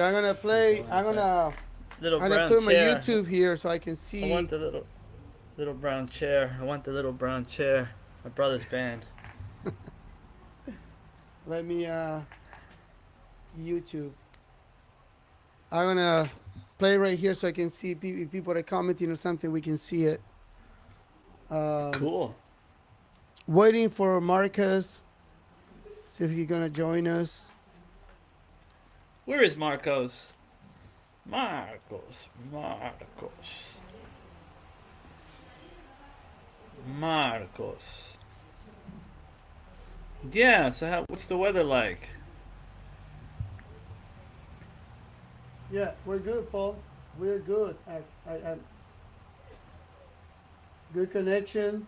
Okay, I'm gonna play. Little I'm gonna brown put my chair. YouTube here so I can I want see. the little brown chair. I want the little brown chair. My brother's band. Let me YouTube. I'm gonna play right here so I can see if people are commenting or something. We can see it. Um, Cool. Waiting for Marcus. See if he's gonna join us. Where is Marcos? Marcos. Marcos. Yeah. So what's the weather like? Yeah, we're good, Paul. We're good. Good connection.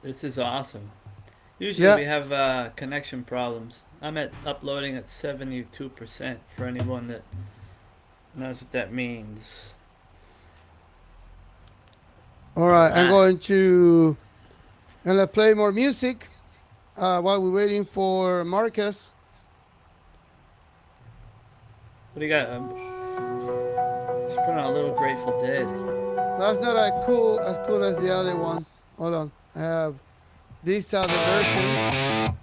This is awesome. Usually Yeah. we have connection problems. I'm at uploading at 72% for anyone that knows what that means. All right. Ah, I'm gonna play more music while we're waiting for Marcus. what do you got? Just put on a little Grateful Dead. That's not as cool as the other one. Hold on. I have this other version.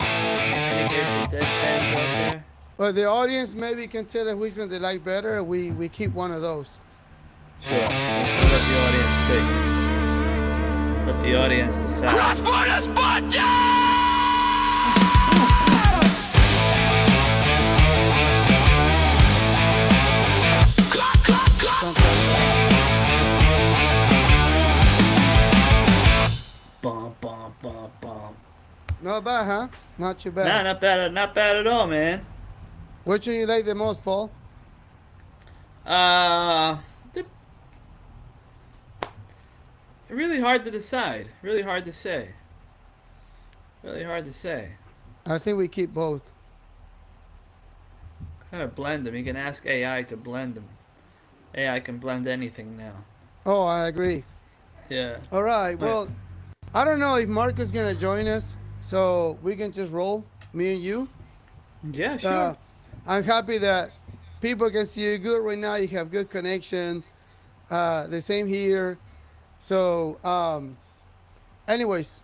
Any Grateful Dead fans out there? But the audience maybe can tell us which one they like better. We keep one of those. Sure. We'll let the audience pick. Let the audience decide. Buenos Podcast! Bum bum bum bum. Not bad, huh? Not too Nah, bad. not bad. Not bad at all, man. Which one you like the most, Paul? Uh, really hard to decide. Really hard to say. Really hard to say. I think we keep both. Kind of blend them. You can ask AI to blend them. AI can blend anything now. Oh, I agree. Yeah. All right. Right. Well, I don't know if Marcus is gonna join us, so we can just roll, me and you. Yeah, Uh, sure. I'm happy that people can see you good right now. You have good connection. The same here. So, anyways,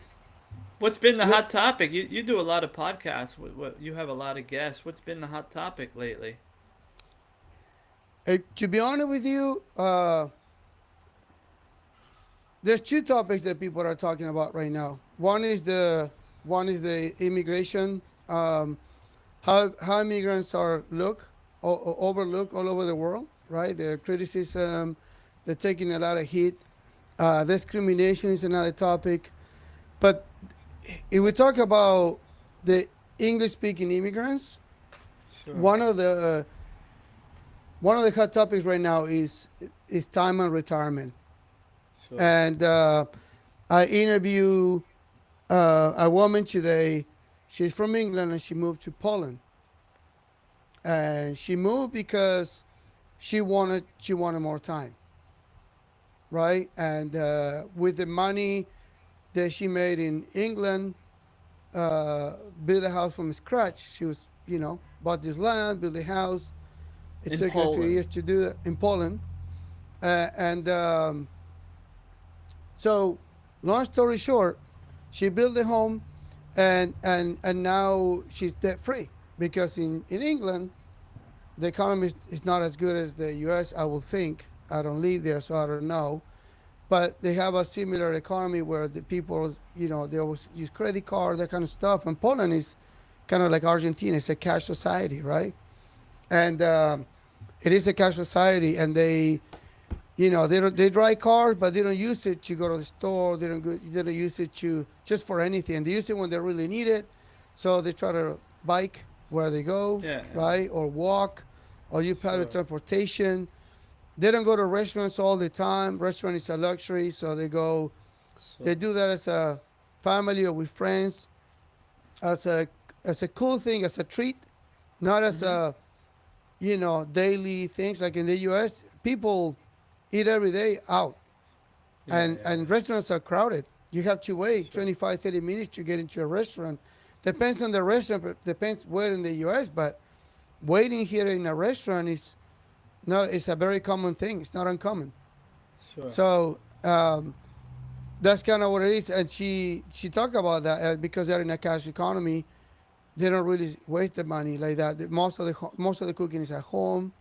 What's been the le- hot topic? You do a lot of podcasts. You have a lot of guests. What's been the hot topic lately? to be honest with you, there's two topics that people are talking about right now. One is the immigration, how immigrants are overlooked all over the world, right? The criticism, they're taking a lot of heat. Discrimination is another topic. But if we talk about the English-speaking immigrants, Sure. one of the one of the hot topics right now is time and retirement. Sure. And I interview a woman today. She's from England and she moved to Poland. And she moved because she wanted more time, right? And with the money that she made in England, built a house from scratch. She was, bought this land, built a house. It In took her a few Poland. years to do that in Poland. And so, long story short, she built a home, and now she's debt free because in England, the economy is not as good as the U.S. I would think. I don't live there, so I don't know. But they have a similar economy where the people, they always use credit card, that kind of stuff. And Poland is kind of like Argentina; it's a cash society, right? And it is a cash society, and they drive cars, but they don't use it to go to the store. They don't use it to just for anything. They use it when they really need it. So they try to bike where they go, Yeah. right, or walk, or you pay the Sure. transportation. They don't go to restaurants all the time. Restaurant is a luxury, so they go. They So. do that as a family or with friends, as a cool thing, as a treat, not as Mhm. a daily things like in the U.S. People eat every day out, Yeah. and Yeah. and restaurants are crowded. You have to wait Sure. 25, 30 minutes to get into a restaurant Depends on the restaurant. Depends where in the U.S. But waiting here in a restaurant is not. It's a very common thing. It's not uncommon. Sure. So that's kind of what it is. And she talked about that because they're in a cash economy. They don't really waste the money like that. Most of the cooking is at home,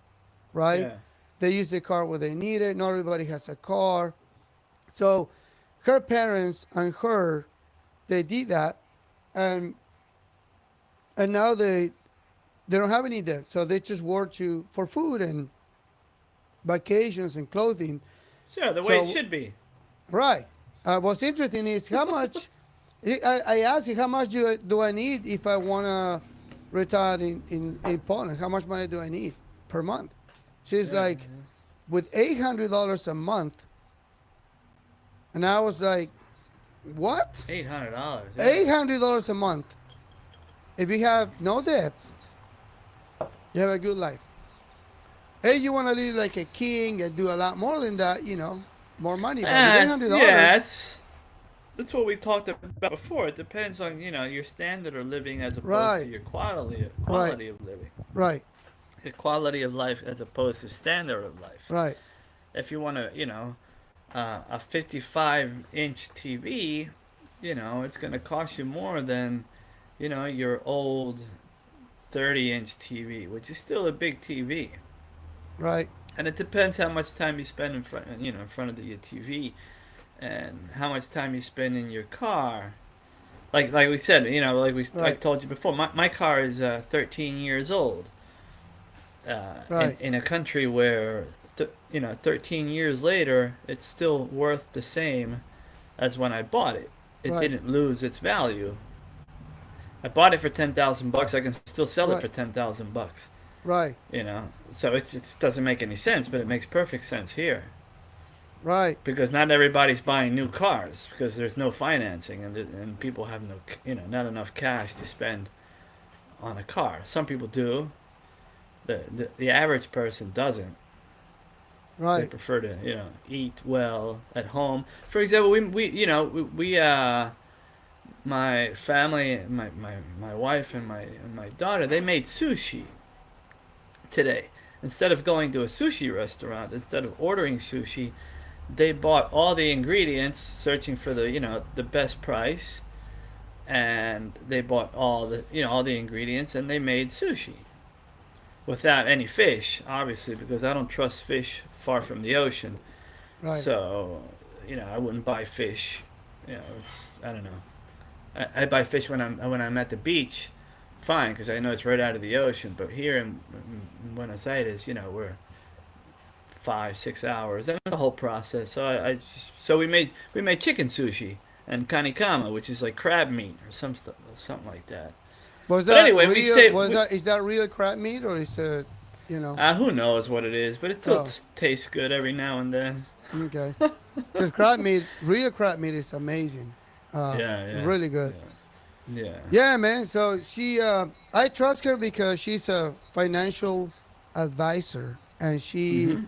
right? Yeah. They use the car where they need it. Not everybody has a car. So her parents and her, they did that, and now they don't have any debt. So they just work to for food and vacations and clothing. Sure, the way it So should be. right. What's interesting is how much. I asked you how much do I need if I wanna retire in Poland? How much money do I need per month? She's Yeah. like, with $800 a month, and I was like, what? $800. Yeah. $800 a month. If you have no debts, you have a good life. Hey, you want to live like a king and do a lot more than that, more money. But with $800, Yeah, that's what we talked about before. It depends on your standard of living as opposed to right, your quality right, quality of living, right, your quality of life as opposed to standard of life. right, If you want to, a 55-inch TV, it's going to cost you more than your old 30-inch TV, which is still a big TV. right, And it depends how much time you spend in front of your TV, and how much time you spend in your car. Like we said, I right, told you before, my car is 13 years old. right, In a country where 13 years later, it's still worth the same as when I bought it. It right, didn't lose its value. I bought it for $10,000. I can still sell it right, for $10,000. right, So it doesn't make any sense, but it makes perfect sense here right, because not everybody's buying new cars because there's no financing and people have no not enough cash to spend on a car. Some people do. The average person doesn't. They right, prefer to eat well at home. For example, we my family, my wife and my daughter, they made sushi today. Instead of going to a sushi restaurant, instead of ordering sushi, they bought all the ingredients, searching for the best price, and they bought all the ingredients, and they made sushi without any fish, obviously, because I don't trust fish far from the ocean. right. So I wouldn't buy fish. I don't know. I buy fish when I'm at the beach, fine, because I know it's right out of the ocean. But here in Buenos Aires, we're 5-6 hours. That's the whole process. So so we made chicken sushi and kanikama, which is like crab meat or something like that. Was But that anyway, real? Is that real crab meat or is it, who knows what it is, but it still Oh, tastes good every now and then. okay. Because real crab meat is amazing. Yeah, yeah, Really good. yeah, yeah. Yeah, man. So I trust her because she's a financial advisor and she Mhm.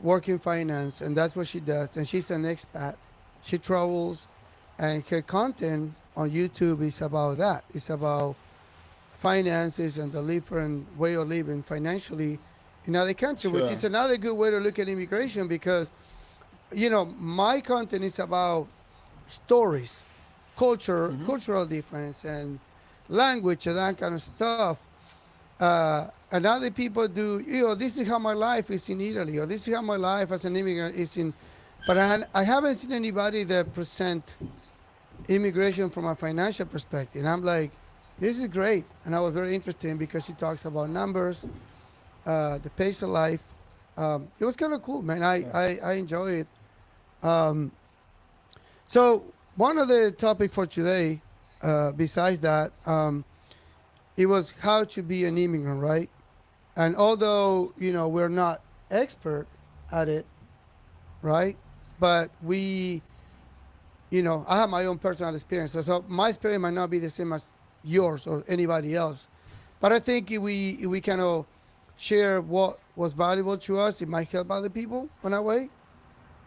work in finance, and that's what she does. And she's an expat. She travels, and her content on YouTube is about that. It's about finances and the different way of living financially in other countries, which Sure. is another good way to look at immigration because, my content is about stories, Mhm. cultural difference, and language and that kind of stuff. And other people do, this is how my life is in Italy, or this is how my life as an immigrant is in. But I haven't seen anybody that present immigration from a financial perspective. And I'm like, this is great. And I was very interested because she talks about numbers, the pace of life. It was kind of cool, man. Yeah. I enjoy it. Um, so one of the topic for today, besides that, it was how to be an immigrant, right? And although we're not expert at it, right? But I have my own personal experience. So my experience might not be the same as yours or anybody else. But I think if we kind of share what was valuable to us, it might help other people in a way.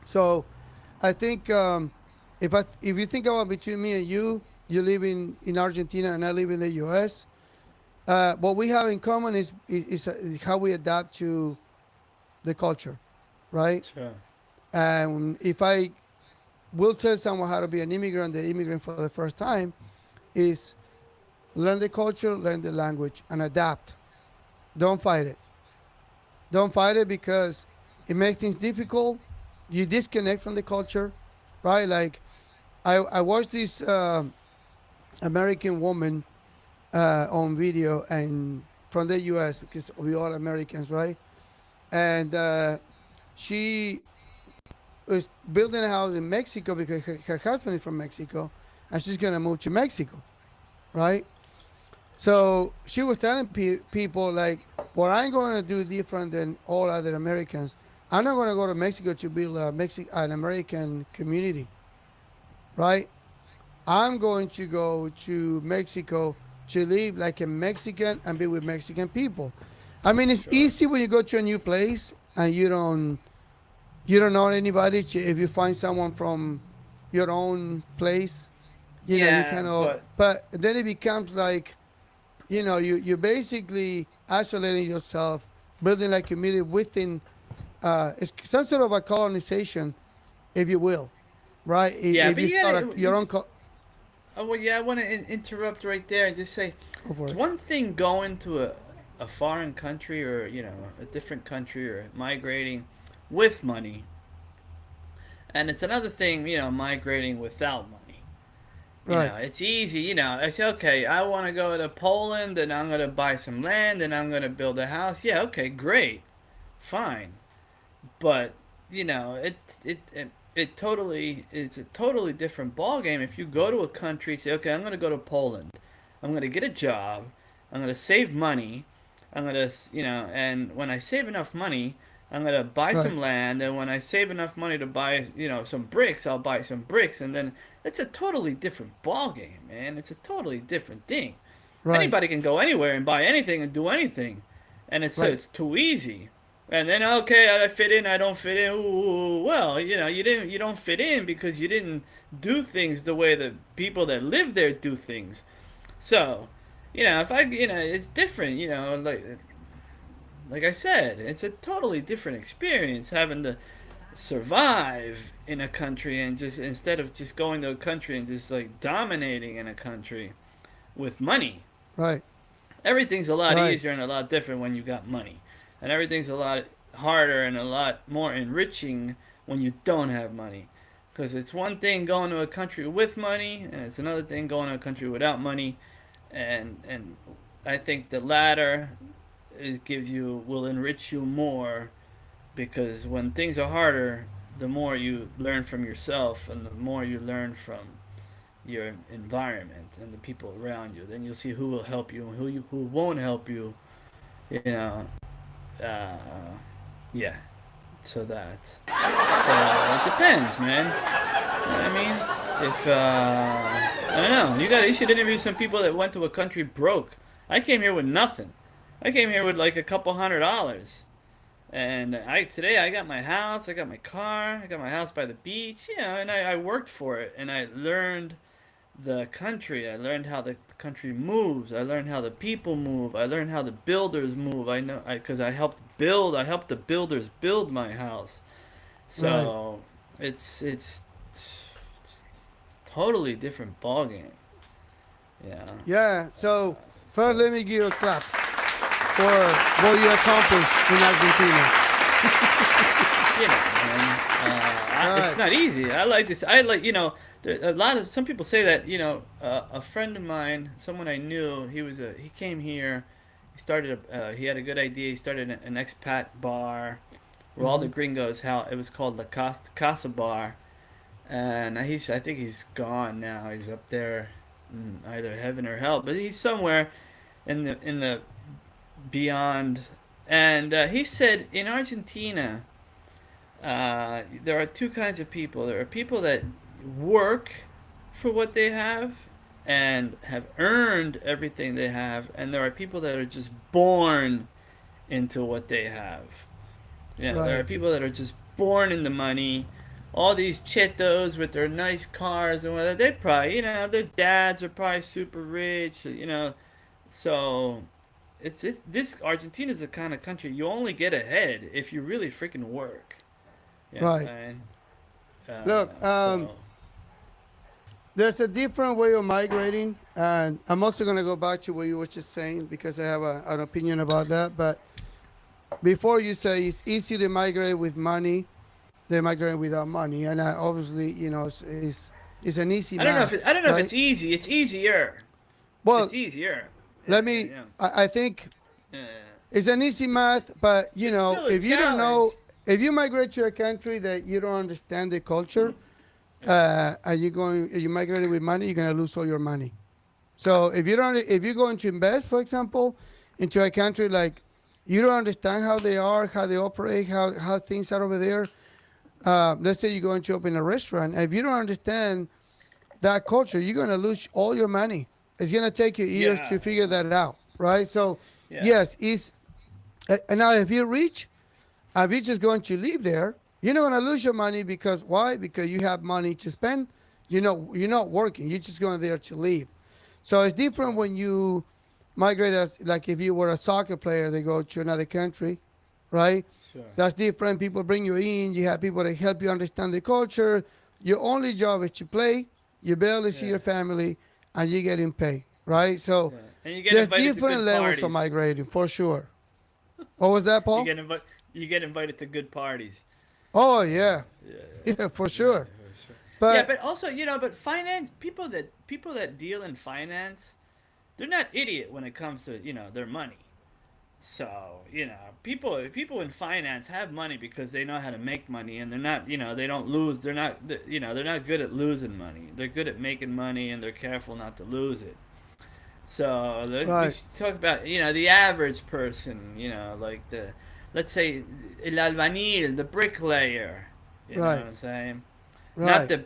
So I think if you think about between me and you, You live in Argentina and I live in the U.S. What we have in common is how we adapt to the culture, right? Sure. And if I will tell someone how to be an immigrant, the immigrant for the first time, is learn the culture, learn the language, and adapt. Don't fight it. Don't fight it because it makes things difficult. You disconnect from the culture, right? Like I watched this American woman on video and from the U.S. because we all Americans, right? And she was building a house in Mexico because her husband is from Mexico, and she's gonna move to Mexico, right? So she was telling people like, "What I'm going to do different than all other Americans. I'm not going to go to Mexico to build an American community, right? I'm going to go to Mexico to live like a Mexican and be with Mexican people. I mean, it's Sure. easy when you go to a new place and you don't know anybody. If you find someone from your own place, you Yeah, kind of. but But then it becomes like you're basically isolating yourself, building like community within. It's some sort of a colonization, if you will, right? yeah, If but you you start gotta. your own, Well, yeah, I want to interrupt right there and just say, go for it's it. one thing going to a foreign country or a different country or migrating with money, and it's another thing migrating without money. Right, It's easy. It's okay. I want to go to Poland and I'm gonna buy some land and I'm gonna build a house. Yeah, okay, great, fine. But it totally it's a totally different ball game if you go to a country, say, okay, I'm going to go to Poland, I'm going to get a job, I'm going to save money, I'm going to and when I save enough money, I'm going to buy right, some land, and when I save enough money to buy some bricks, I'll buy some bricks, and then it's a totally different ball game, man. It's a totally different thing. right, Anybody can go anywhere and buy anything and do anything, and it's right, it's too easy. And then, okay, I fit in, I don't fit in. Ooh, well, you don't fit in because you didn't do things the way the people that live there do things. So, if it's different. Like I said, it's a totally different experience having to survive in a country and just instead of just going to a country and just like dominating in a country with money. right, Everything's a lot right, easier and a lot different when you got money, and everything's a lot harder and a lot more enriching when you don't have money. Because it's one thing going to a country with money, and it's another thing going to a country without money, and I think the latter gives you will enrich you more because when things are harder, the more you learn from yourself and the more you learn from your environment and the people around you. Then you'll see who will help you and who won't help you. You know, uh, yeah. So it depends, man. You know what I mean? If I don't know, you should interview some people that went to a country broke. I came here with nothing. I came here with like a couple $100. And today I got my house, I got my car, I got my house by the beach, and I worked for it and I learned the country. I learned how the country moves. I learned how the people move. I learned how the builders move. I know because I helped build. I helped the builders build my house. right. So it's totally different ball game. Yeah. Yeah. So first, So let me give you a claps for what you accomplished in Argentina. man, it's Right. not easy. I like this. I like a lot of some people say that a friend of mine, someone I knew, he came here. He had a good idea. He started an expat bar where all the Mm-hmm. gringos. How it was called Casa Bar, and I think he's gone now. He's up there in either heaven or hell, but he's somewhere in the beyond. And he said in Argentina, there are two kinds of people. There are people that work for what they have and have earned everything they have, and there are people that are just born into what they have. There are Right. people that are just born into money, all these chetos with their nice cars and whatever. They probably, their dads are probably super rich, So it's this Argentina's the kind of country you only get ahead if you really freaking work. You know what I'm Right. saying? Look, So there's a different way of migrating, and I'm also going to go back to what you were just saying because I have an opinion about that. But before you say it's easy to migrate with money, they migrate without money, and obviously, it's an easy math, I don't know if right? it's easy. It's easier. It's Well, easier. let Yeah, me. yeah, I think yeah. it's an easy math, but It's still a if you don't challenge. know, if you migrate to a country that you don't understand the culture, and you migrate with money, you're gonna lose all your money. So if you're going to invest, for example, into a country like you don't understand how they are, how they operate, how things are over there. Let's say you're going to open a restaurant. If you don't understand that culture, you're gonna lose all your money. It's gonna take you years Yeah, to figure that out, right? So yeah, yes, is and now if you're rich, if you're just going to live there, you're not gonna lose your money because why? Because you have money to spend. You're not working. You're just going there to live. So it's different right. when you migrate as like if you were a soccer player, they go to another country, right? Sure. That's different. People bring you in. You have people that help you understand the culture. Your only job is to play. You barely see Yeah, your family, and you getting paid, right? So yeah. And you get there's invited to different good levels of parties. migrating for sure. What was that, You Paul? get invi- you get invited to good parties. Oh Yeah, yeah, yeah, yeah, for yeah, sure. for sure. Yeah, But but also, but finance people that deal in finance, they're not idiot when it comes to their money. So people in finance have money because they know how to make money, and they're not they don't lose. They're not good at losing money. They're good at making money, and they're careful not to lose it. So we right, should talk about the average person. Like the let's say el albañil, the bricklayer. You know what right, I'm saying? Not right, the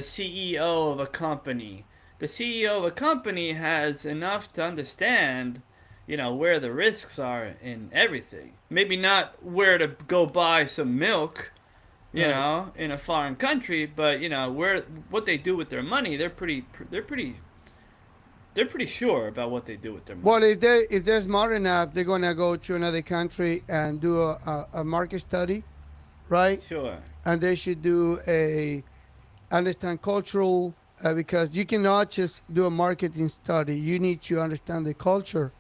CEO of a company. The CEO of a company has enough to understand, where the risks are in everything. Maybe not where to go buy some milk, right. in a foreign country, but where what they do with their money, they're pretty sure about what they do with their Well, money. if they're smart enough, they're gonna go to another country and do a market study, right? Sure. And they should do a understand cultural because you cannot just do a marketing study. You need to understand the culture,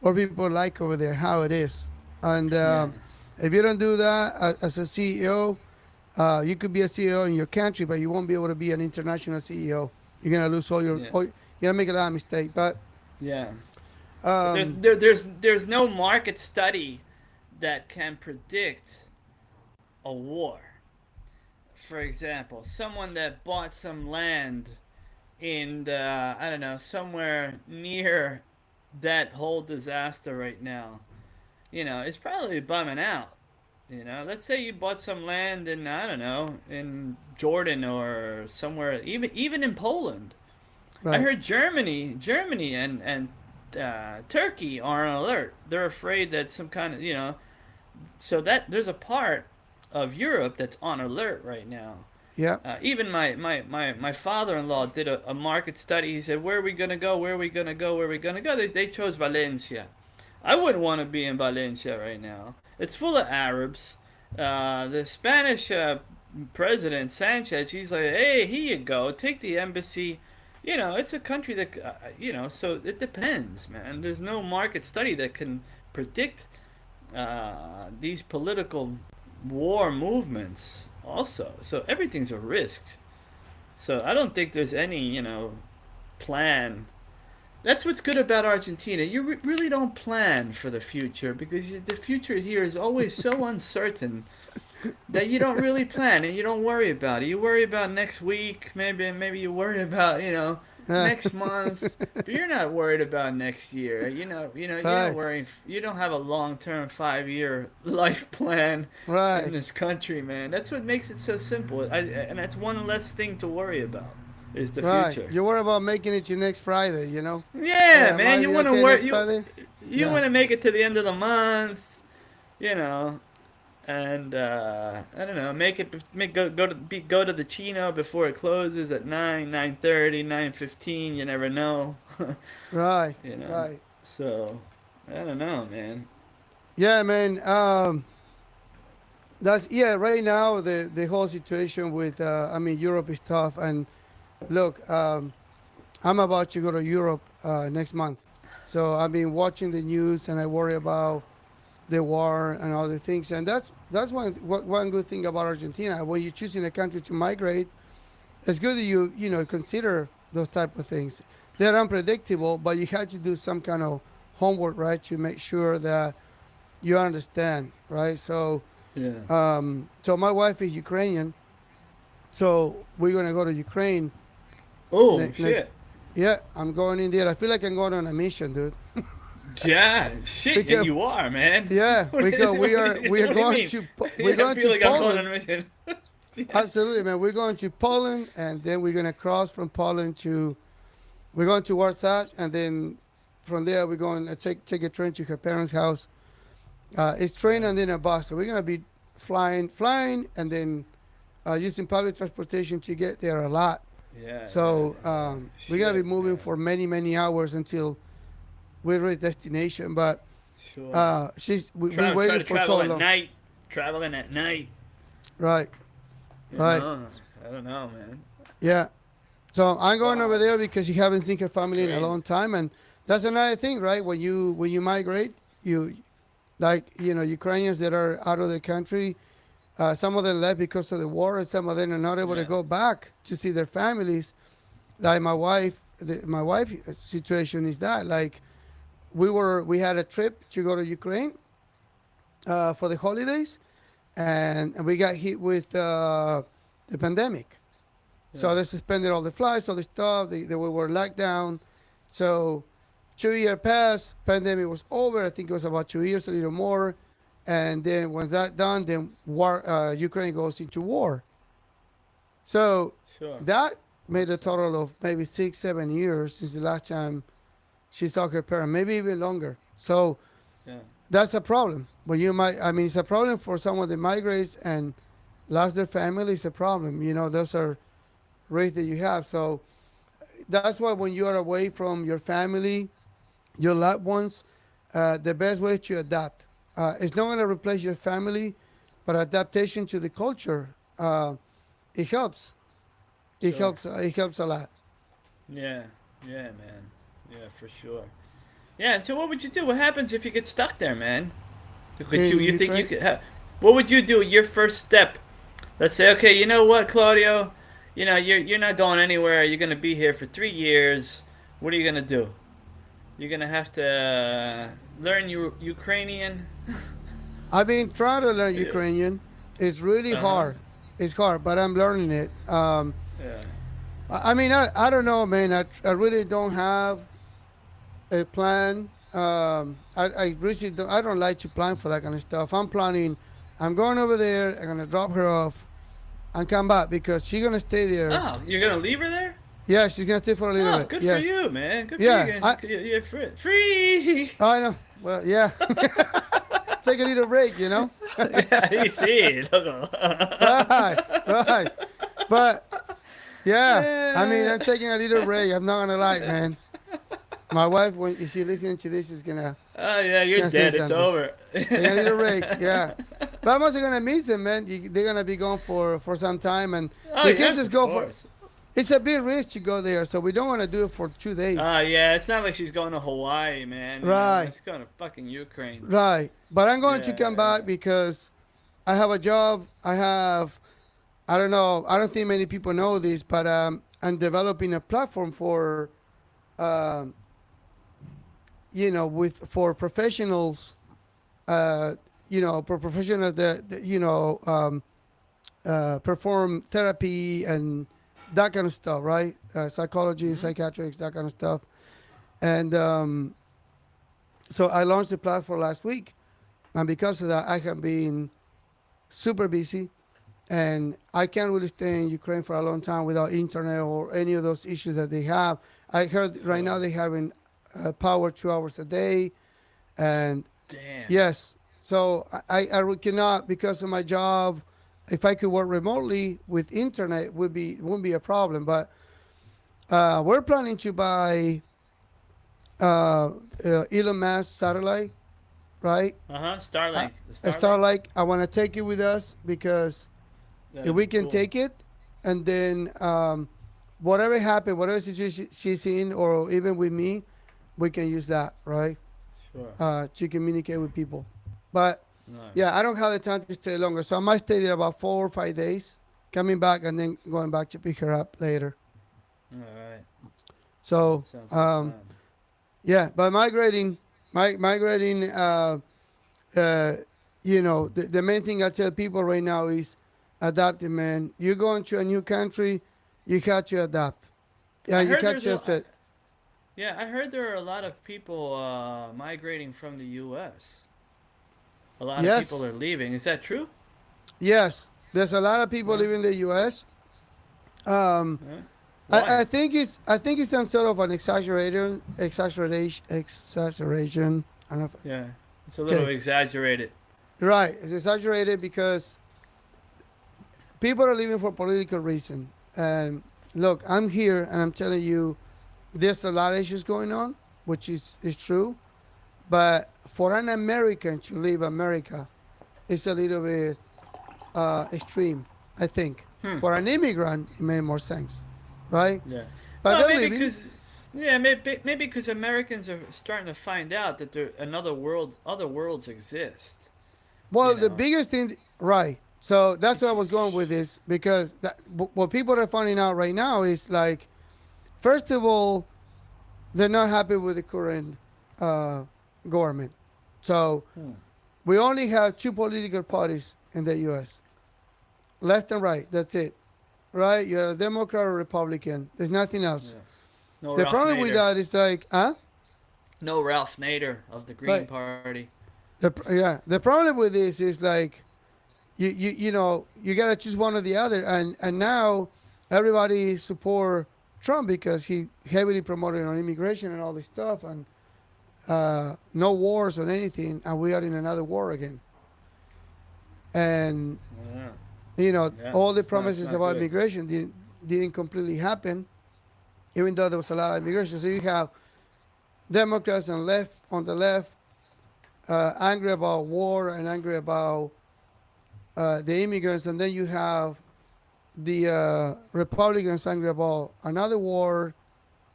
what people like over there, how it is. And Yeah. if you don't do that as a CEO, you could be a CEO in your country, but you won't be able to be an international CEO. You're gonna lose Yeah. you're gonna make a lot of mistakes. But Yeah. But um, there's no market study that can predict a war. For example, someone that bought some land in I don't know, somewhere near that whole disaster right now, it's probably bumming out. Let's say you bought some land in I don't know, in Jordan or somewhere, even in Poland. I right, heard Germany and Turkey are on alert. They're afraid that some kind of so that there's a part of Europe that's on alert right now. yeah, Even my father-in-law did a market study. He said, "Where are we gonna go? Where are we gonna go? Where are we gonna go?" They chose Valencia. I wouldn't want to be in Valencia right now. It's full of Arabs. The Spanish president Sanchez, he's like, "Hey, here you go. Take the embassy." It's a country that So it depends, man. There's no market study that can predict these political war movements also. So everything's a risk. So I don't think there's any, plan. That's what's good about Argentina. You really don't plan for the future because the future here is always so uncertain that you don't really plan and you don't worry about it. You worry about next week, maybe you worry about, next month, but you're not worried about next year. You're not right, worrying. You don't have a long-term 5-year life plan in right, this country, man. That's what makes it so simple. And that's one less thing to worry about is the right. future. You worry about making it to next Friday, you know? Yeah, Am I man. You be want to okay work. next Friday? You Yeah, want to make it to the end of the month, you know, and I don't know, go to the Chino before it closes at 9:30, 9:15. You never know, Right, you know. right. So I don't know, man. Yeah, man. That's yeah. Right now, the whole situation with I mean, Europe is tough. And look, I'm about to go to Europe next month, so I've been watching the news, and I worry about the war and other things. And that's one good thing about Argentina. When you're choosing a country to migrate, it's good that you know consider those type of things. They're unpredictable, but you have to do some kind of homework, right, to make sure that you understand, right? So, Yeah. so my wife is Ukrainian, so we're gonna go to Ukraine Oh next. shit. Yeah, I'm going in there. I feel like I'm going on a mission, dude. Yeah, shit, and Because you are, man. yeah, because we are What do you going mean? we're Yeah, I going feel to like I'm going on Poland. a mission. Yeah. Absolutely, man. We're going to Poland, and then we're gonna cross from Poland to we're going to Warsaw, and then from there we're going to take a train to her parents' house. It's train Yeah, and then a bus. So we're gonna be flying, and then using public transportation to get there a lot. yeah, yeah, So yeah. we're gonna be Shit, moving man. for many hours until we reach destination. But Sure. we've been Try waiting to for travel so at long. night. Traveling at night. Right, You right, know. I don't know, man. yeah. So I'm going over Wow. there because you haven't seen her family in a Crazy. long time, and that's another thing, right? When you migrate, you like you know Ukrainians that are out of the country. Some of them left because of the war, and some of them are not able to Yeah. go back to see their families. Like my wife, my wife situation is that like we had a trip to go to Ukraine for the holidays, and we got hit with the pandemic. So Yeah. they suspended all the flights, all the stuff. They were locked down. So 2 year passed, pandemic was over. I think it was about 2 years, a little more. And then when that done, then war, Ukraine goes into war. So Sure. that made a That's total of maybe 6 7 years since the last time she saw her parent, maybe even longer. So yeah. that's a problem. But you might, I mean, it's a problem for someone that migrates and loves their family. It's a problem. You know, those are rates that you have. So that's why when you are away from your family, your loved ones, the best way is to adapt. It's not going to replace your family, but adaptation to the culture, it helps. It Sure. helps. It helps a lot. Yeah. Yeah, man. Yeah, for sure. Yeah. And so, what would you do? What happens if you get stuck there, man? Could you? In You think you Ukraine, could? What would you do? Your first step. Let's say, okay, you know what, Claudio? You know, you're not going anywhere. You're gonna be here for 3 years. What are you gonna do? You're gonna have to learn Ukrainian. I've been trying to learn Yeah. Ukrainian. It's really Uh huh. hard. It's hard, but I'm learning it. Yeah. I mean, I don't know, man. I really don't have a plan. I really don't, I don't like to plan for that kind of stuff. I'm planning. I'm going over there. I'm gonna drop her off and come back because she's gonna stay there. Oh, you're gonna leave her there? Yeah, she's gonna stay for a little Oh, bit. good for Yes. you, man. Good for you. Yeah. You're, you're free. Free. I know. Well, yeah. Take a little break, you know. Yeah, you see. Loco. Right, right. But yeah, I mean, Yeah. I'm taking a little break. I'm not gonna lie, man. My wife, when she's listening to this, is Oh yeah, she's you're gonna say dead. It's something. over. Take a little break, yeah. But I'm also gonna miss them, man. They're gonna be gone for some time, and Oh they can't yes, just of go for. course. It's a big risk to go there, so we don't want to do it for 2 days. Oh yeah, it's not like she's going to Hawaii, man. You know, Right, it's going to fucking Ukraine. right. But I'm going to Yeah, come yeah. back because I have a job. I have. I don't know. I don't think many people know this, but I'm developing a platform for, um, with for professionals. For professionals that perform therapy and that kind of stuff, right? Psychology, Mhm. psychiatrics, that kind of stuff. And so I launched the platform last week, and because of that, I have been super busy, and I can't really stay in Ukraine for a long time without internet or any of those issues that they have. I heard right Sure. now they having power 2 hours a day, and Damn. yes, So I cannot, because of my job. If I could work remotely with internet, wouldn't be a problem. But we're planning to buy Elon Musk satellite, right? Uh huh. Uh, Starlink. The a Starlink. satellite. I want to take it with us because if That'd we be can cool. take it, and then whatever happens, whatever situation she's in, or even with me, we can use that, right? Sure. To communicate with people. But Nice. yeah, I don't have the time to stay longer, so I might stay there about 4 or 5 days, coming back and then going back to pick her up later. All right. That So sounds like a plan. yeah, but migrating, uh, the main thing I tell people right now is adapting, man. You go into a new country, you have to adapt. Yeah, I you heard have there's to a. fit. Yeah, I heard there are a lot of people migrating from the U.S. A lot of people Yes, are leaving. Is that true? yes. There's a lot of people Yeah. living in the U.S. Um, Yeah. Why? I think it's some sort of an exaggeration. I don't know. Yeah. It's a little Okay, exaggerated. right. It's exaggerated because people are leaving for political reason. And look, I'm here and I'm telling you, there's a lot of issues going on, which is true. But for an American to leave America, it's a little bit extreme, I think. Hmm. For an immigrant, it made more sense, right? Yeah. But Well, they're maybe leaving. because yeah, maybe because Americans are starting to find out that there another world, other worlds exist. You Well, the know. biggest thing, right? So that's what I was going with this because what people are finding out right now is like, first of all, they're not happy with the current uh, government. So Hmm. we only have two political parties in the U.S. Left and right. That's it, right? You're a Democrat or Republican. There's nothing else. Yeah. No The Ralph problem with Nader. that is like, huh? No Ralph Nader of the Green Right. Party. Yeah. The problem with this is like, you gotta choose one or the other, and now everybody support Trump because he heavily promoted on immigration and all this stuff, and no wars on anything, and we are in another war again. And Yeah. Yeah. all the It's promises not about good. immigration didn't completely happen, even though there was a lot of immigration. So you have Democrats and left on the left angry about war and angry about the immigrants, and then you have the Republicans angry about another war.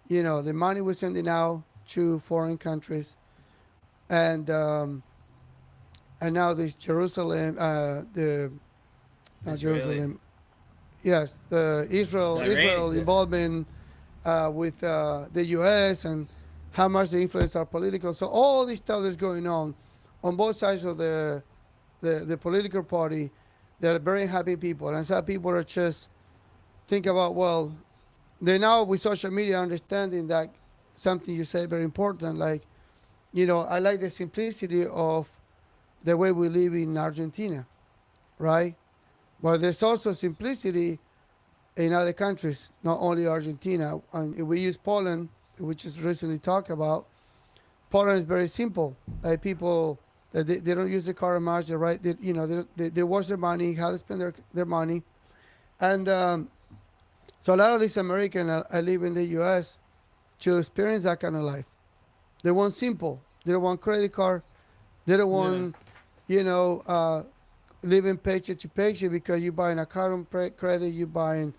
The money we're sending out to foreign countries, and now this Jerusalem, the not Israeli. Jerusalem, yes, the The Israel Iran. involvement with the U.S. and how much they influence our political. So all this stuff that's going on both sides of the political party, they're very happy people, and some people are just think about, well, they now with social media understanding that something you say very important, like, I like the simplicity of the way we live in Argentina, right? Well, there's also simplicity in other countries, not only Argentina. And if we use Poland, which is recently talked about, Poland is very simple. Like people, they don't use the car much, right? They watch their money, how they spend their money. And so a lot of these Americans I live in the U.S. to experience that kind of life. They want simple. They don't want credit card. They don't Yeah. want, you know, uh, living paycheck to paycheck because you're buying a car on credit, you're buying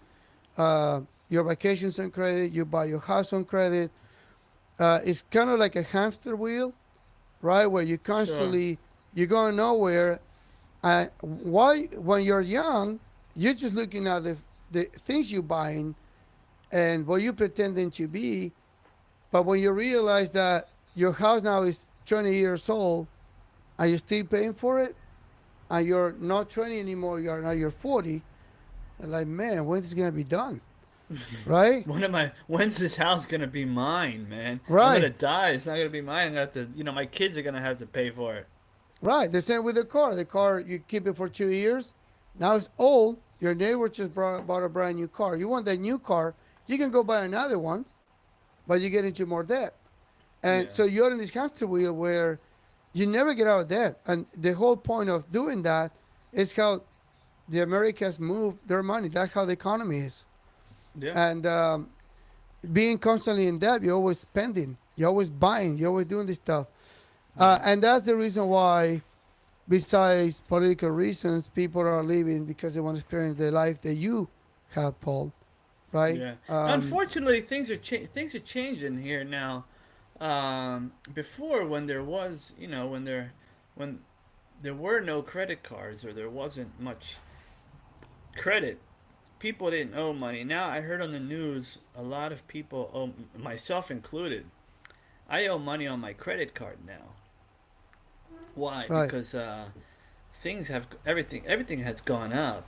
your vacations on credit, you buy your house on credit. It's kind of like a hamster wheel, right? Where you Sure. constantly, you're going nowhere. Why, when you're young, you're just looking at the things you're buying and what you're pretending to be. But when you realize that your house now is 20 years old and you're still paying for it, and you're not 20 anymore, you're 40, and like, man, when is it gonna be done, right? When's this house gonna be mine, man? I'm gonna Right, die. It's not gonna be mine. I'm gonna have to. My kids are gonna have to pay for it. right. The same with the car. The car, you keep it for 2 years. Now it's old. Your neighbor just bought a brand new car. You want that new car, you can go buy another one, but you get into more debt. And Yeah. so you're in this hamster wheel where you never get out of debt. And the whole point of doing that is how the Americas move their money. That's how the economy is. Yeah. And being constantly in debt, you're always spending, you're always buying, you're always doing this stuff. Yeah. And that's the reason why, besides political reasons, people are leaving because they want to experience the life that you had, Paul. Right? Yeah. Unfortunately, things are changing here now. Before, when there was, when there were no credit cards or there wasn't much credit, people didn't owe money. Now I heard on the news a lot of people owe, myself included. I owe money on my credit card now. Why? Right. Because things have everything has gone up,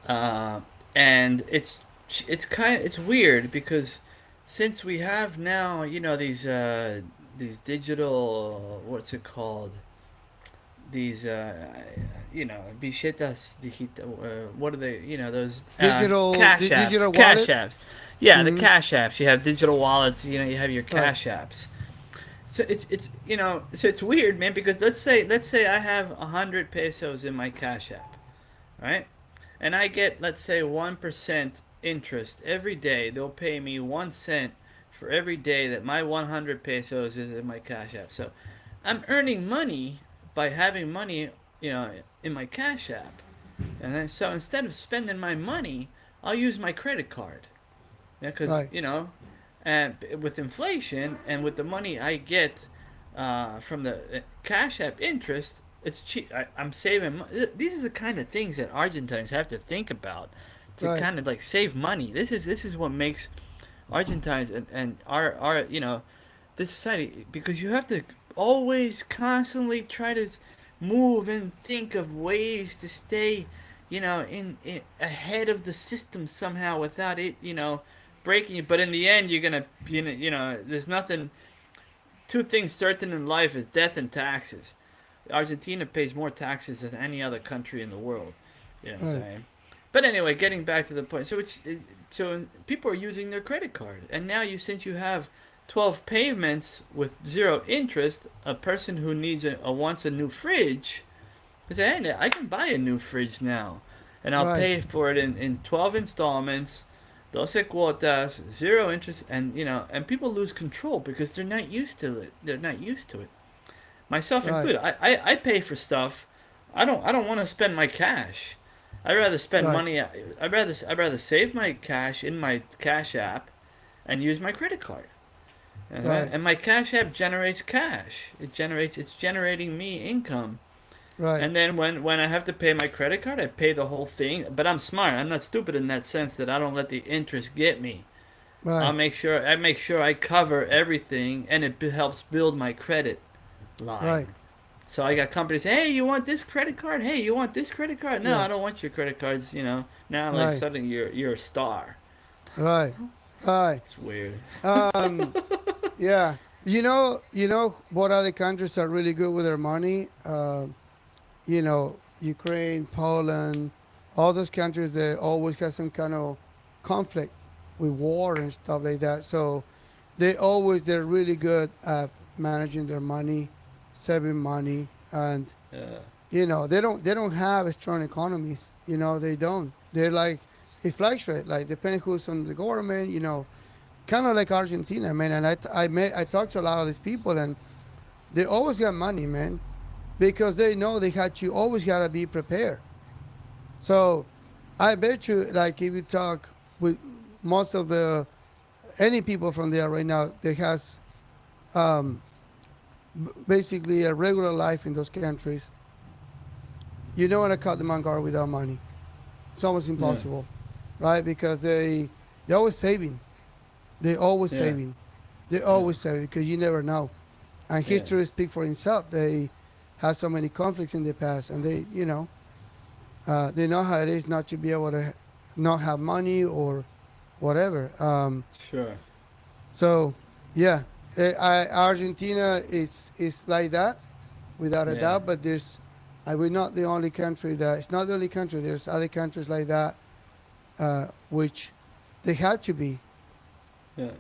uh, and it's weird because since we have now these digital, what's it called, these bichetas digital, what are they, those Digital cash wallet. apps, yeah, the Mm-hmm. cash apps. You have digital wallets, you have your Right. cash apps. So it's weird, man, because let's say I have 100 pesos in my cash app, right? And I get, let's say, 1% interest every day. They'll pay me 1 cent for every day that my 100 pesos is in my cash app. So I'm earning money by having money, in my cash app. And then, so instead of spending my money, I'll use my credit card. Yeah, because, Right. and with inflation and with the money I get from the cash app interest, it's cheap. I'm saving. These are the kind of things that Argentines have to think about to Right. kind of like save money. This is what makes Argentines and our this society, because you have to always constantly try to move and think of ways to stay, in ahead of the system somehow without it, breaking you. But in the end, you're gonna, there's nothing. Two things certain in life is death and taxes. Argentina pays more taxes than any other country in the world. You know what I'm Right. saying? But anyway, getting back to the point. So people are using their credit card, and now since you have 12 payments with zero interest, a person who wants a new fridge, they say, hey, I can buy a new fridge now, and I'll Right. pay for it in 12 installments, 12 cuotas, zero interest, and people lose control because they're not used to it. They're not used to it, myself Right. included. I pay for stuff. I don't want to spend my cash. I'd rather spend Right. money. I'd rather save my cash in my cash app, and use my credit card. Right. And my cash app generates cash. It's generating me income. Right. And then when I have to pay my credit card, I pay the whole thing. But I'm smart. I'm not stupid in that sense that I don't let the interest get me. Right. I make sure I cover everything, and it helps build my credit Right. line. So I got companies say, hey, you want this credit card? Hey, you want this credit card? No, Yeah. I don't want your credit cards. Now like Right. suddenly you're a star. Right. Right. It's weird. Um. Yeah. You know what other countries are really good with their money? Ukraine, Poland, all those countries that always have some kind of conflict with war and stuff like that. So they're really good at managing their money, saving money, and Uh, they don't have strong economies. They don't. They're like it fluctuates. Like depending who's on the government. Kind of like Argentina, man. And I talked to a lot of these people, and they always got money, man, because they know you always gotta be prepared. So I bet you, like if you talk with most of the any people from there right now, they has um, basically a regular life in those countries. You don't want to cut them on guard without money. It's almost yeah. impossible, right? Because they're always saving. They always Yeah. saving. They Yeah. always saving because you never know. And Yeah. history speaks for itself. They had so many conflicts in the past, and they know how it is not to be able to not have money or whatever. Sure. So, yeah, Argentina is like that without a Yeah. doubt. But we're not the only country that. It's not the only country. There's other countries like that, which they had to be. Yeah.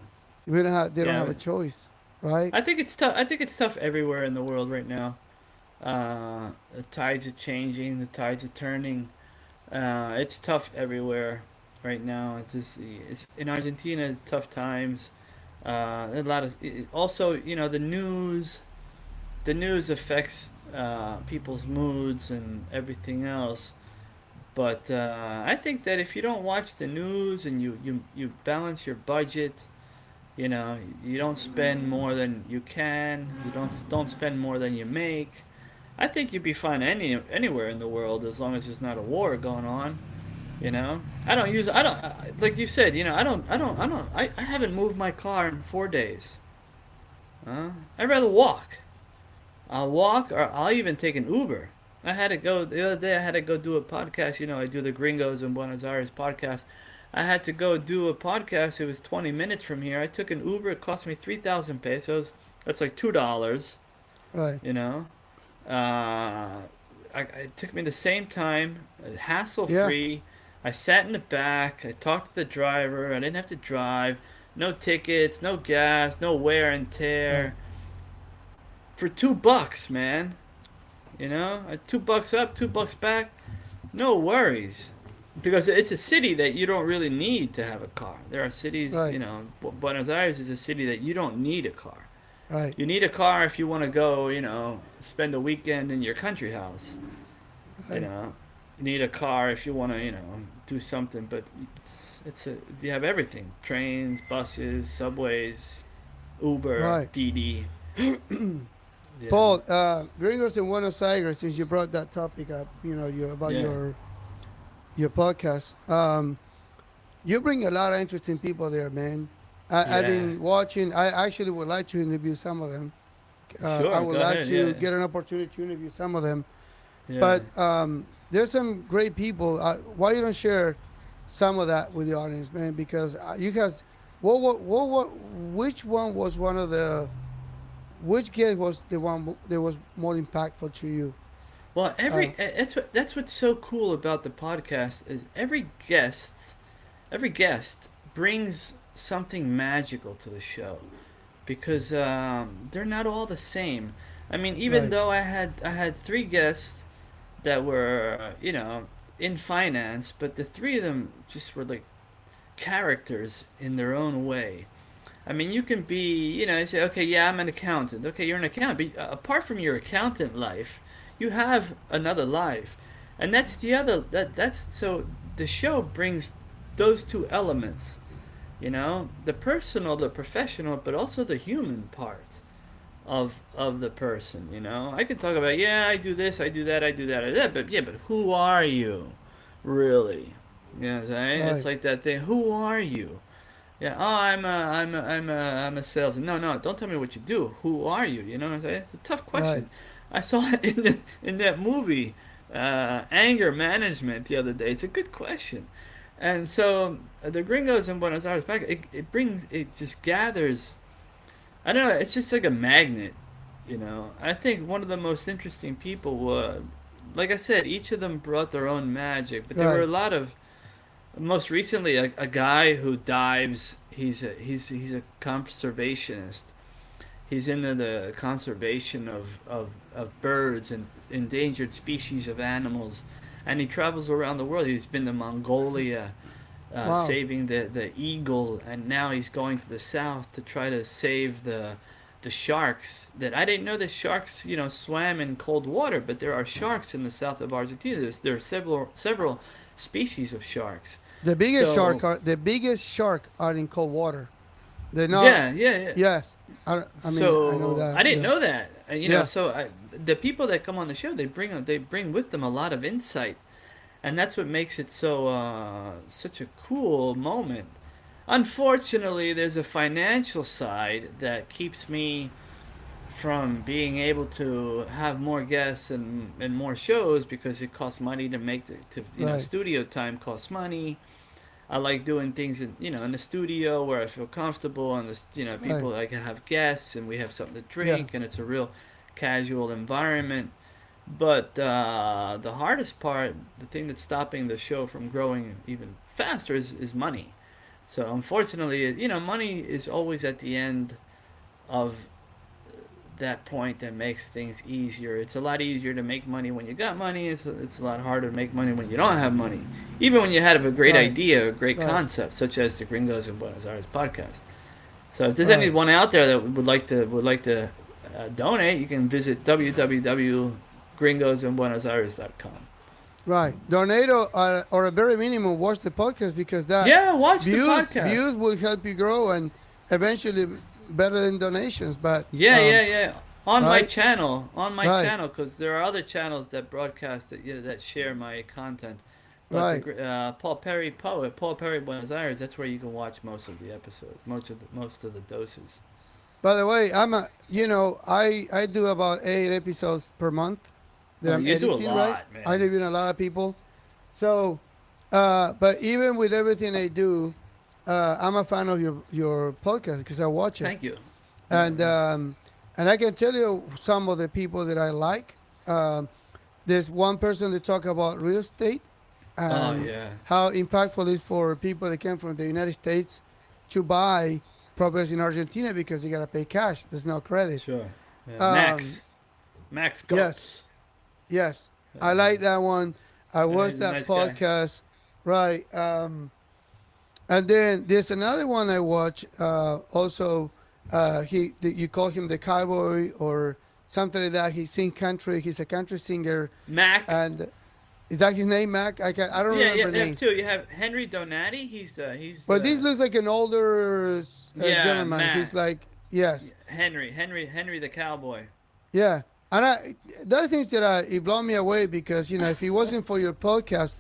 They don't have a Yeah. choice, right? I think it's tough. I think it's tough everywhere in the world right now. The tides are changing. The tides are turning. It's tough everywhere right now. It's in Argentina. Tough times. A lot of also, the news. The news affects people's moods and everything else. But I think that if you don't watch the news and you balance your budget, you don't spend more than you can. You don't spend more than you make. I think you'd be fine anywhere in the world as long as there's not a war going on. I don't like you said. I haven't moved my car in 4 days. I'd rather walk. I'll walk, or I'll even take an Uber. I had to go the other day. I had to go do a podcast. I do the Gringos in Buenos Aires podcast. I had to go do a podcast. It was 20 minutes from here. I took an Uber. It cost me 3,000 pesos. That's like $2. Right. You know, it took me the same time, hassle Yeah. free. I sat in the back. I talked to the driver. I didn't have to drive. No tickets, no gas, no wear and Right. tear. For $2, man. $2 up, $2 back. No worries. Because it's a city that you don't really need to have a car. There are cities, Right. Buenos Aires is a city that you don't need a car. Right. You need a car if you want to go, spend a weekend in your country house. You Right. know, you need a car if you want to, do something. But you have everything: trains, buses, subways, Uber, Right. Didi. Yeah, Paul, Gringos in Buenos Aires. Since you brought that topic up, you about yeah, your podcast. You bring a lot of interesting people there, man. I've yeah. been watching. I actually would like to interview some of them. I Sure, would go like ahead. to Yeah, get an opportunity to interview some of them. yeah. But there's some great people. Why you don't share some of that with the audience, man? Because you guys, which one was one of the, which guest was the one that was more impactful to you? Well, Uh, that's what's so cool about the podcast is every guest brings something magical to the show because they're not all the same. I mean, even right, though I had three guests that were in finance, but the three of them just were like characters in their own way. I mean, you can be, you say, okay, yeah, I'm an accountant. Okay, you're an accountant, but apart from your accountant life, you have another life, and that's the other. That's so the show brings those two elements, the personal, the professional, but also the human part of the person. I could talk about, yeah, I do this, I do that, I do that, I do that, but yeah, but who are you, really? You know what I'm saying? It's right, like that thing. Who are you? Yeah. Oh, I'm a salesman. No, no. Don't tell me what you do. Who are you? You know what I'm saying? It's a tough right, question. I saw it in that movie, anger management the other day. It's a good question, and so the Gringos in Buenos Aires, it just gathers. I don't know. It's just like a magnet. I think one of the most interesting people were, like I said, each of them brought their own magic, but there were a right, lot of most recently a guy who dives. He's a conservationist. He's into the conservation of birds and endangered species of animals, and he travels around the world. He's been to Mongolia, wow, saving the eagle, and now he's going to the south to try to save the sharks. That I didn't know that sharks swam in cold water, but there are sharks in the south of Argentina. There are several species of sharks. So the biggest shark are in cold water. They're not. yeah, yeah, yeah. Yes, I mean I know So that. I didn't Yeah, know that. yeah, The people that come on the show, they bring with them a lot of insight, and that's what makes it so such a cool moment. Unfortunately, there's a financial side that keeps me from being able to have more guests and more shows because it costs money to make right, studio time costs money. I like doing things in the studio where I feel comfortable and right, people I can have guests and we have something to yeah, drink and it's a real casual environment. But the hardest part, the thing that's stopping the show from growing even faster is money. So unfortunately, money is always at the end of that point that makes things easier. It's a lot easier to make money when you got money. It's a lot harder to make money when you don't have money. Even when you have a great Right. idea, a great Right. concept, such as the Gringos in Buenos Aires podcast. So if there's Right. anyone out there that would like to donate, you can visit www.gringosinbuenosaires.com. Right. Donate or a very minimum watch the podcast because that Yeah, watch the views podcast. will help you grow and eventually better than donations. But Yeah, yeah, yeah. right, On my right, channel, because there are other channels that broadcast that that share my content. But right. Paul Perry poet, Paul Perry Buenos Aires, that's where you can watch most of the episodes, most of the doses. By the way, I do about 8 episodes per month that Oh, I'm you do a editing. Right. lot, I man. interview a lot of people. So, but even with everything I do, I'm a fan of your podcast because I watch it. Thank you. Yeah, and yeah. and I can tell you some of the people that I like. There's one person that talk about real estate Oh and yeah. how impactful it is for people that came from the United States to buy properties in Argentina because you gotta pay cash. There's no credit. Sure. Yeah. Um, Max yes, Guts. yes, I Yeah, like that one. I he's watched a that nice guy. podcast. Right. And then there's another one I watch. Also, you call him the cowboy or something like that. He sing country. He's a country singer, Mac. and is that his name, Mac? I don't Yeah, yeah. remember You have names. two. You have Henry Donati. He's But this looks like an older yeah, gentleman. He's Mac. like, yes, Henry the cowboy. yeah. And the other things that it blew me away because if it wasn't for your podcast,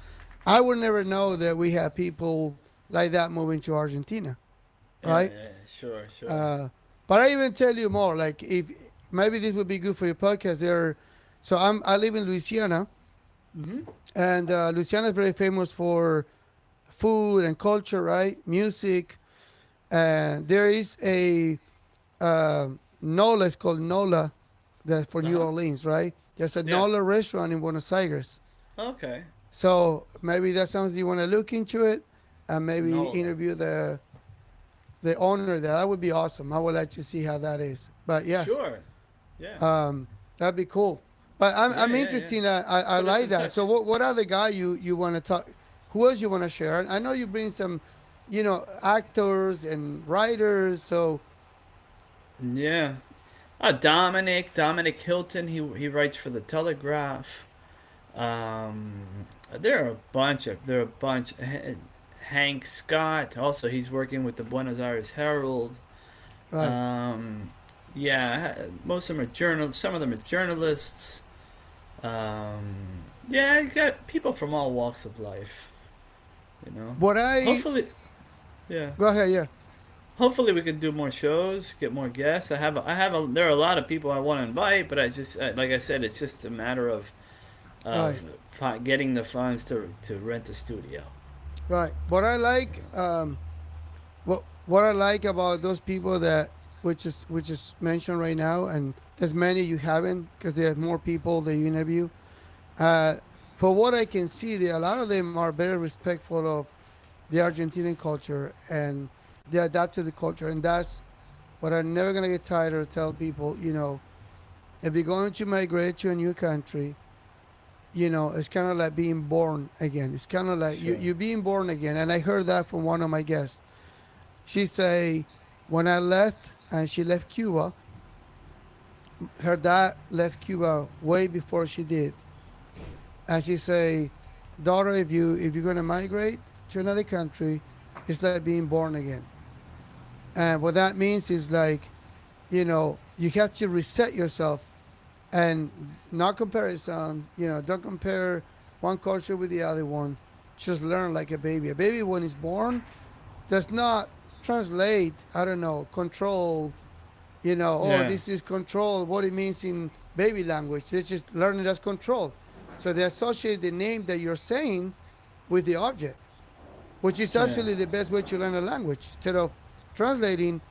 I would never know that we have people like that moving to Argentina, Yeah, right? yeah, sure, sure. But I even tell you more. Like if maybe this would be good for your podcast. So I live in Louisiana, Mhm. and Louisiana is very famous for food and culture, right? Music, and there is a Nola. It's called Nola, that's for Uh New huh. Orleans, right? There's a Yeah. Nola restaurant in Buenos Aires. Okay. So maybe that's something you want to look into it, and maybe Nola. interview the owner there. That would be awesome. I would like to see how that is. But yes, Sure. Yeah. that'd be cool. But I'm Yeah, yeah, yeah. interested. I Put us like in that. So touch. what other guy you want to talk? Who else you want to share? I know you bring some, actors and writers. So Yeah. Dominic Hilton. He writes for the Telegraph. There are a bunch. Hank Scott. Also, he's working with the Buenos Aires Herald. right. Um, yeah, most of them are journalists. Some of them are journalists. Yeah, you got people from all walks of life. You know. What I Hopefully, yeah. Go ahead. Yeah. Hopefully, we can do more shows, get more guests. There are a lot of people I want to invite, but like I said, it's just a matter of Right. getting the funds to rent a studio. Right. What I like about those people that which is mentioned right now, and there's many you haven't because there's more people that you interview. Uh, for what I can see, a lot of them are very respectful of the Argentinian culture and they adapt to the culture, and that's what I'm never gonna get tired of tell people. If you're going to migrate to a new country, it's kind of like being born again. It's kind of like Sure. you're being born again. And I heard that from one of my guests. She say, when I left and she left Cuba, her dad left Cuba way before she did. And she say, daughter, if you're gonna migrate to another country, it's like being born again. And what that means is like, you have to reset yourself and not comparison. Don't compare one culture with the other one. Just learn like a baby. A baby when it's born does not translate. I don't know, control. Oh, Yeah. this is control. What it means in baby language. They just learn it as control. So they associate the name that you're saying with the object, which is Yeah. actually the best way to learn a language. Instead of translating,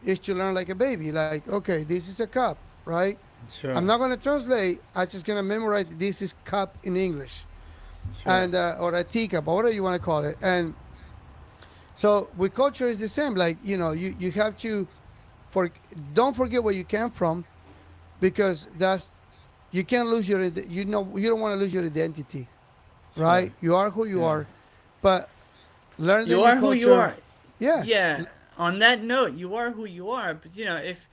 is to learn like a baby. Like, okay, this is a cup, right? Sure. I'm not going to translate. I'm just going to memorize this is cup in English, Sure. and or a teacup or whatever you want to call it. And so with culture is the same. Like you have to, for don't forget where you came from, because that's you can't lose your you know you don't want to lose your identity, Sure. right? You are who you Yeah. are, but learn the You new are who you culture. are. Yeah, Yeah. On that note, you are who you are. But if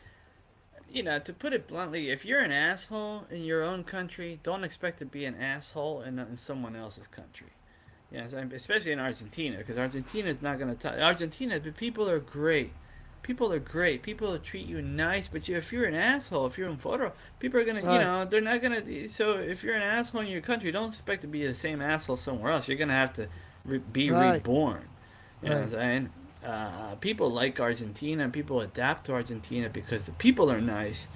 to put it bluntly, if you're an asshole in your own country, don't expect to be an asshole in someone else's country. Especially in Argentina, because Argentina is not going to. Argentina, the people are great. People are great. People will treat you nice, but if you're an asshole, if you're in photo, people are gonna, right, they're not gonna. So if you're an asshole in your country, don't expect to be the same asshole somewhere else. You're gonna have to be right, reborn. You know what I'm right, saying? People like Argentina. People adapt to Argentina because the people are nice.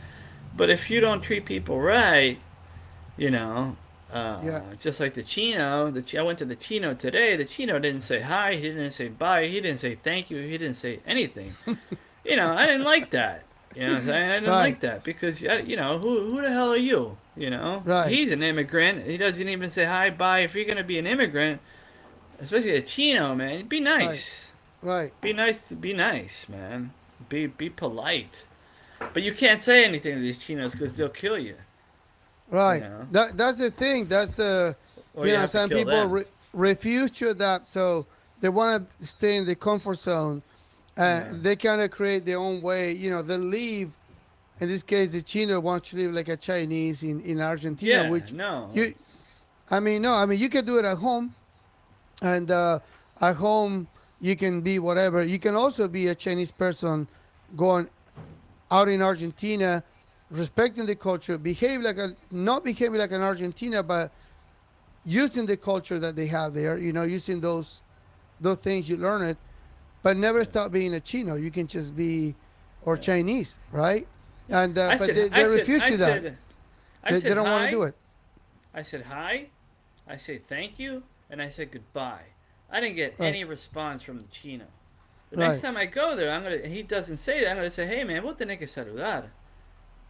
But if you don't treat people right, you know, yeah, just like the Chino. I went to the Chino today. The Chino didn't say hi. He didn't say bye. He didn't say thank you. He didn't say anything. I didn't like that. You know what I'm saying? I didn't right, like that because who the hell are you? right, He's an immigrant. He doesn't even say hi, bye. If you're gonna be an immigrant, especially a Chino, man, be right, nice. right, Be nice. Be nice, man. Be polite. But you can't say anything to these Chinos because they'll kill you. You right. know, That's the thing. That's the or you have to some kill people them. refuse to adapt, so they want to stay in the comfort zone. Yeah. They kind of create their own way. They leave. In this case, the Chino wants to live like a Chinese in Argentina, Yeah. which No. you, I mean, no, I mean, you can do it at home, and at home you can be whatever. You can also be a Chinese person going out in Argentina, respecting the culture, behave like a not behaving like an Argentina, but using the culture that they have there. Using those things you learn it, but never Yeah. stop being a Chino. You can just be or Yeah. Chinese, right? And I but said. they refuse I to that. said. I They said don't want to do hi. it. I said hi. I say thank you, and I said goodbye. I didn't get Right, any response from the Chino. The next right, time I go there, he doesn't say that. I'm gonna say, hey man, vos tenés que saludar.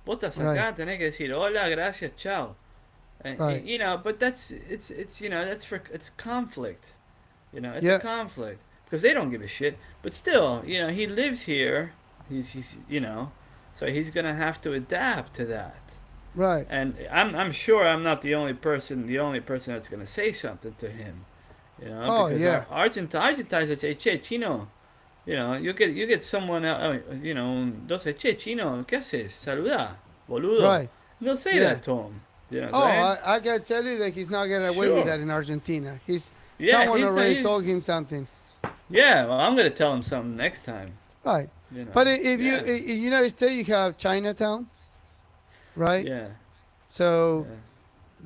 Vos estás right, acá, tenés que decir hola, gracias, chao. And right. but that's for it's conflict. It's a Yeah, conflict because they don't give a shit. But still, he lives here. He's so he's gonna have to adapt to that. right. And I'm sure I'm not the only person that's gonna say something to him. Oh Because yeah, Argentines would say, "Che, chino." You get someone else. They'll say, "Che, chino, ¿qué haces? Saluda, boludo." right. They'll say Yeah. that to him. You know what I'm Oh, saying? I can tell you that he's not getting away with Sure. that in Argentina. Yeah, Someone he's already told he's him something. yeah. Well, I'm gonna tell him something next time. Right. But if you Yeah, in United States you have Chinatown, right? yeah, So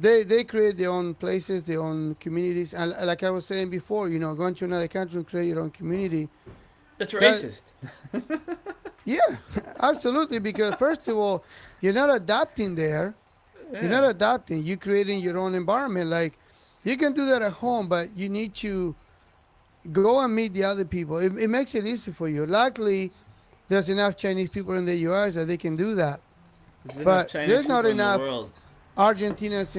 yeah. they create their own places, their own communities, and like I was saying before, going to another country and create your own community. That's That racist. Yeah, absolutely. Because first of all, you're not adapting there. You're Yeah, not adapting. You're creating your own environment. Like you can do that at home, but you need to go and meet the other people. It makes it easy for you. Luckily, there's enough Chinese people in the U.S. that they can do that. there's enough But Chinese there's not people in the enough world. Argentinians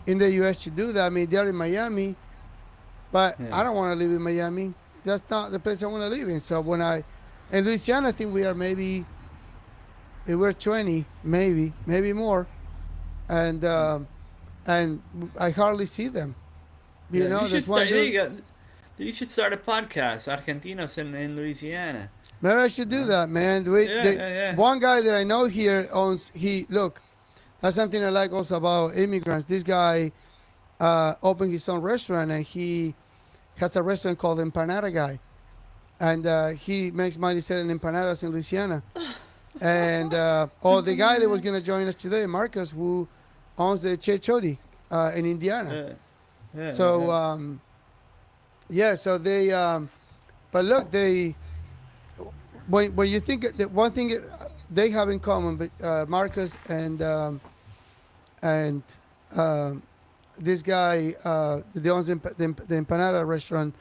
in the U.S. to do that. I mean, they're in Miami, but Yeah. I don't want to live in Miami. That's not the place I want to live in. So in Louisiana, I think we are maybe if we're 20, maybe more, and and I hardly see them. Yeah, you should There's one start. There you dude. go. You should start a podcast, Argentinos in Louisiana. Maybe I should do Huh? that, man. Yeah, yeah, yeah. One guy that I know here owns. Look. That's something I like also about immigrants. This guy opened his own restaurant, and he has a restaurant called Empanada Guy, and he makes money selling empanadas in Louisiana. And the guy that was gonna join us today, Marcus, who owns the Che Chori in Indiana. Yeah, yeah, So yeah. yeah, so they. But look, when you think that one thing they have in common, but Marcus and um, this guy that owns the empanada restaurant,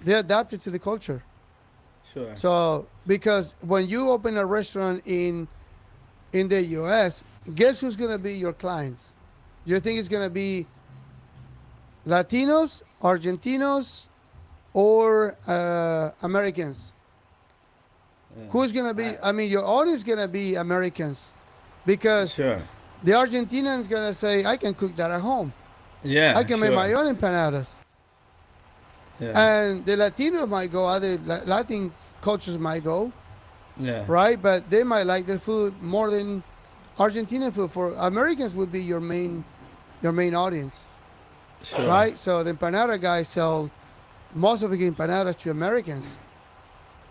they adapted to the culture. Sure. So because when you open a restaurant in the U.S., guess who's gonna be your clients? Do you think it's gonna be Latinos, Argentinos, or Americans? Yeah. Who's gonna be? I, I mean, your audience is gonna be Americans, because Sure. the Argentinian's gonna say, I can cook that at home. Yeah. I can make my own empanadas. Yeah. And the Latinos might go, other Latin cultures might go, Yeah. right? But they might like their food more than Argentinian food. For Americans would be your main audience, Sure. right? So the empanada guys sell most of the empanadas to Americans,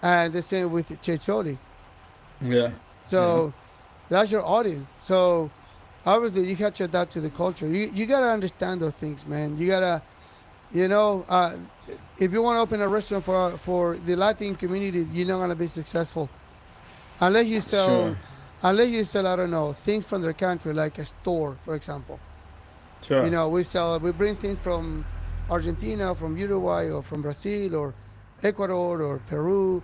and the same with chechori. Yeah. So that's your audience. So obviously you have to adapt to the culture. You gotta understand those things, man. You gotta, if you want to open a restaurant for the Latin community, you're not gonna be successful unless you sell, Sure. I don't know, things from their country, like a store, for example. Sure. We bring things from Argentina, from Uruguay, or from Brazil, or Ecuador, or Peru,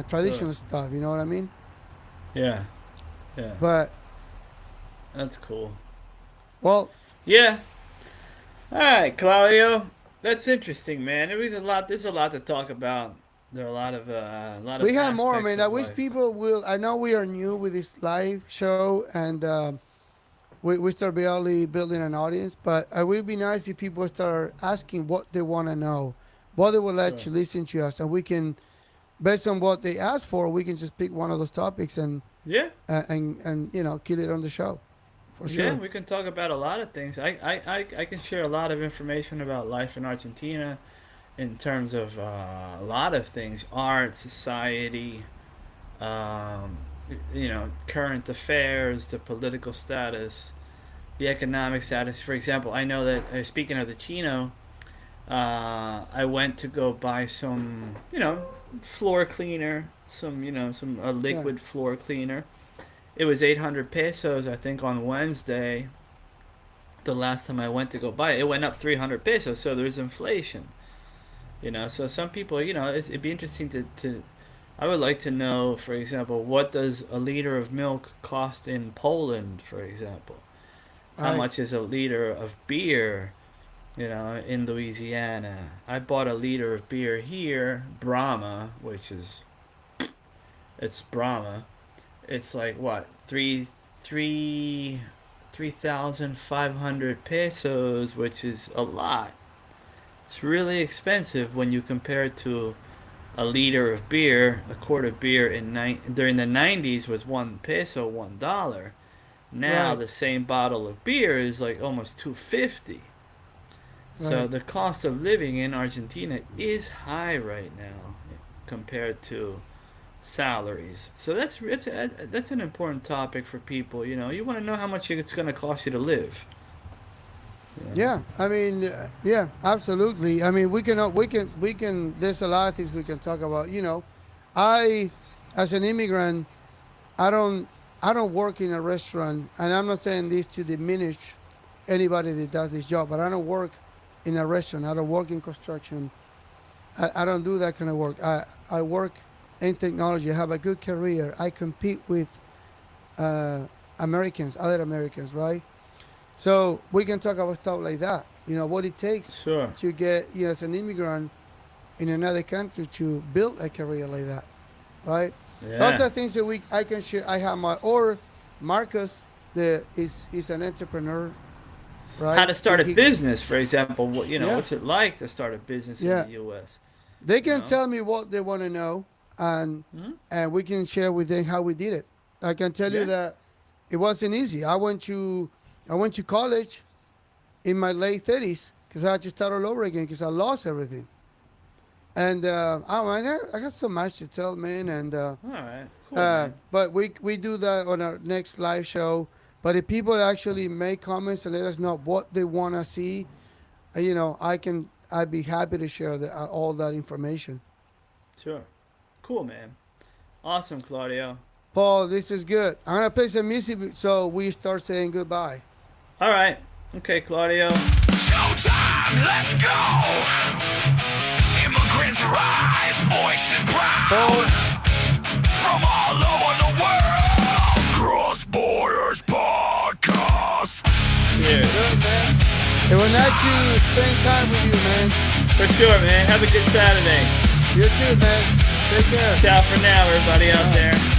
traditional stuff. You know what I mean? Yeah. Yeah. But That's cool. well, Yeah. All right, Claudio. That's interesting, man. There's a lot. There's a lot to talk about. There are a lot of we have more, aspects man. I of wish life. people will. I know we are new with this live show, and we start barely building an audience. But it would be nice if people start asking what they want to know, what they would like Sure. to listen to us, and we can, based on what they ask for, we can just pick one of those topics and Yeah. kill it on the show, for sure. Yeah, we can talk about a lot of things. I can share a lot of information about life in Argentina in terms of a lot of things: art, society, um, current affairs, the political status, the economic status. For example, I know that speaking of the Chino, I went to go buy some, floor cleaner, some a Yeah, liquid floor cleaner. It was 800 pesos, I think, on Wednesday. The last time I went to go buy it, it went up 300 pesos. So there's inflation, So some people, it'd be interesting to. I would like to know, for example, what does a liter of milk cost in Poland, for example? How right. much is a liter of beer, in Louisiana? I bought a liter of beer here, Brahma, it's Brahma. It's like what, three 3,500 pesos, which is a lot. It's really expensive when you compare it to a liter of beer. A quart of beer during the 90s was 1 peso, $1. Now Right, the same bottle of beer is like almost 250. So right. the cost of living in Argentina is high right now compared to salaries. So that's an important topic for people. You want to know how much it's going to cost you to live. Yeah. Yeah, I mean, yeah, absolutely. I mean, we can. There's a lot of things we can talk about. I, as an immigrant, I don't, I don't work in a restaurant, and I'm not saying this to diminish anybody that does this job, but I don't work in a restaurant. I don't work in construction. I don't do that kind of work. I work in technology. I have a good career. I compete with Americans, other Americans, right? So we can talk about stuff like that. What it takes Sure. to get, as an immigrant in another country to build a career like that, right? Those Yeah. are things that I can share. I have or Marcus, he's an entrepreneur, How right? to start a business, for example. Yeah, What's it like to start a business in yeah. the U.S.? They You can know? tell me what they want to know, and Hmm? and we can share with them how we did it. I can tell you Yeah. that it wasn't easy. I went to college in my late 30s because I had to start all over again because I lost everything. And I got so much to tell, man. And All right. Cool, man. but we do that on our next live show. But if people actually make comments and let us know what they want to see, I'd be happy to share all that information. Sure. Cool, man. Awesome, Claudio. Paul, this is good. I'm gonna play some music so we start saying goodbye. All right. Okay, Claudio. Showtime, let's go! Immigrants rise, voices Paul, proud from all over the world. Cross Borders Podcast. Cheers. good man. It was nice to spend time with you, man. For sure, man. Have a good Saturday. You too, man. Take care. Ciao for now, everybody out there.